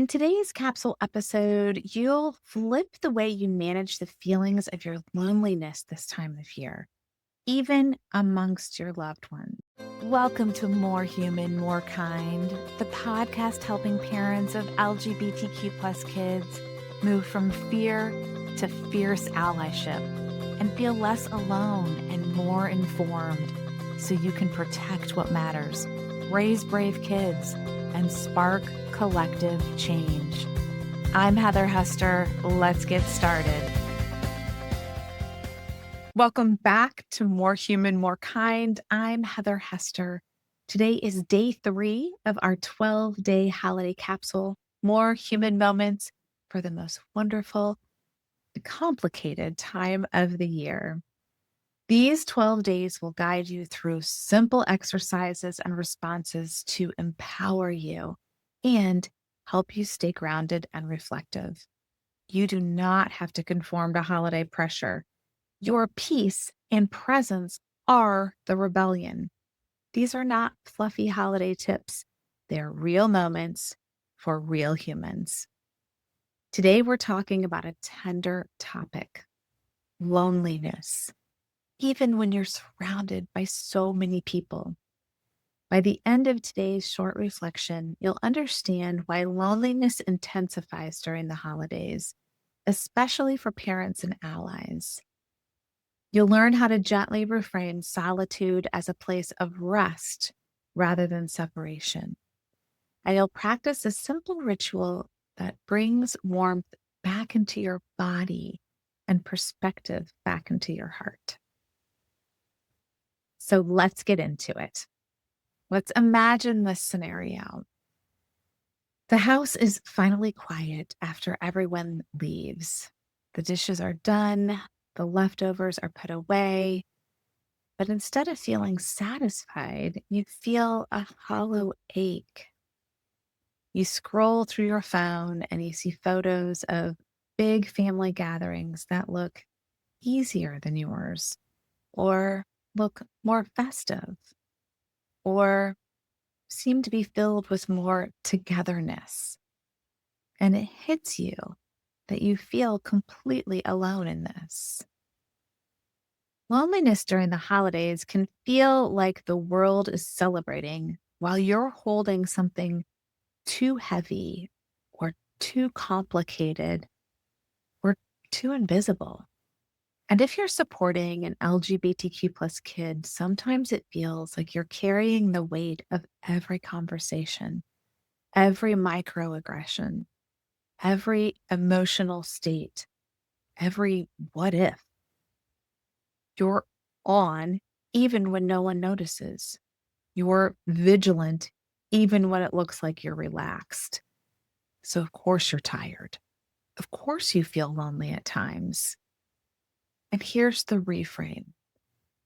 In today's capsule episode, you'll flip the way you manage the feelings of your loneliness this time of year, even amongst your loved ones. Welcome to More Human, More Kind, the podcast helping parents of LGBTQ plus kids move from fear to fierce allyship and feel less alone and more informed so you can protect what matters, raise brave kids, and spark collective change. I'm Heather Hester. Let's get started. Welcome back to More Human, More Kind. I'm Heather Hester. Today is day 3 of our 12-day holiday capsule, More Human Moments for the most wonderful, complicated time of the year. These 12 days will guide you through simple exercises and responses to empower you and help you stay grounded and reflective. You do not have to conform to holiday pressure. Your peace and presence are the rebellion. These are not fluffy holiday tips. They're real moments for real humans. Today, we're talking about a tender topic, loneliness, even when you're surrounded by so many people. By the end of today's short reflection, you'll understand why loneliness intensifies during the holidays, especially for parents and allies. You'll learn how to gently reframe solitude as a place of rest rather than separation. And you'll practice a simple ritual that brings warmth back into your body and perspective back into your heart. So let's get into it. Let's imagine this scenario. The house is finally quiet after everyone leaves. The dishes are done, the leftovers are put away, but instead of feeling satisfied, you feel a hollow ache. You scroll through your phone and you see photos of big family gatherings that look easier than yours, or look more festive, or seem to be filled with more togetherness. And it hits you that you feel completely alone in this. Loneliness during the holidays can feel like the world is celebrating while you're holding something too heavy or too complicated or too invisible. And if you're supporting an LGBTQ plus kid, sometimes it feels like you're carrying the weight of every conversation, every microaggression, every emotional state, every what if. You're on even when no one notices. You're vigilant even when it looks like you're relaxed. So, of course, you're tired. Of course, you feel lonely at times. And here's the reframe: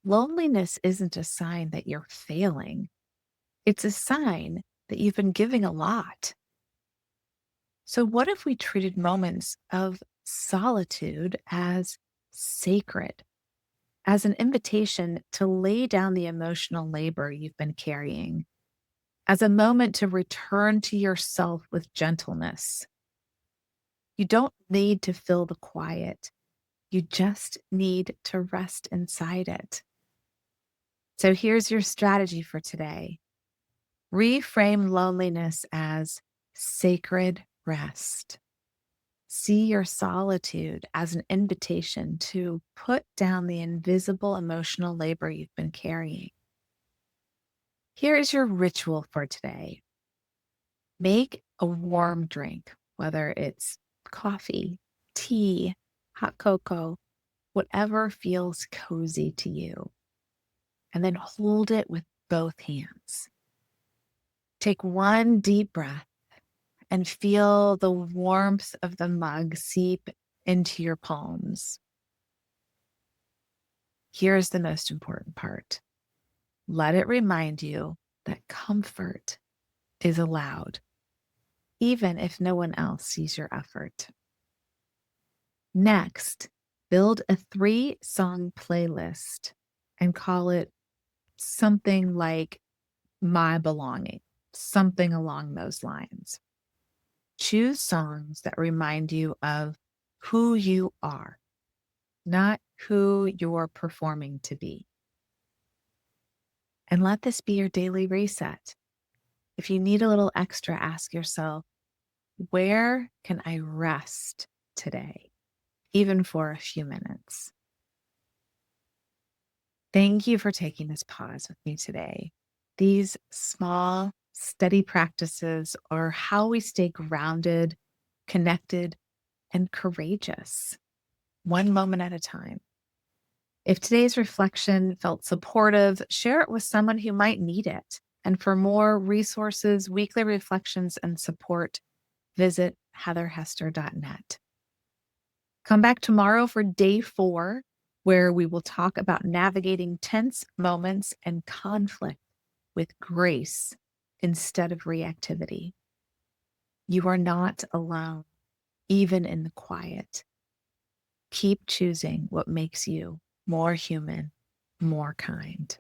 loneliness isn't a sign that you're failing, it's a sign that you've been giving a lot. So, what if we treated moments of solitude as sacred, as an invitation to lay down the emotional labor you've been carrying, as a moment to return to yourself with gentleness? You don't need to fill the quiet, you just need to rest inside it. So, here's your strategy for today: reframe loneliness as sacred rest. See your solitude as an invitation to put down the invisible emotional labor you've been carrying. Here is your ritual for today: make a warm drink, whether it's coffee, tea, hot cocoa, whatever feels cozy to you, and then hold it with both hands. Take one deep breath and feel the warmth of the mug seep into your palms. Here's the most important part: let it remind you that comfort is allowed, even if no one else sees your effort. Next, build a 3-song playlist and call it something like My Belonging, something along those lines. Choose songs that remind you of who you are, not who you're performing to be. And let this be your daily reset. If you need a little extra, ask yourself, where can I rest today, even for a few minutes? Thank you for taking this pause with me today. These small, steady practices are how we stay grounded, connected, and courageous, one moment at a time. If today's reflection felt supportive, share it with someone who might need it. And for more resources, weekly reflections, and support, visit heatherhester.net. Come back tomorrow for day 4, where we will talk about navigating tense moments and conflict with grace instead of reactivity. You are not alone, even in the quiet. Keep choosing what makes you more human, more kind.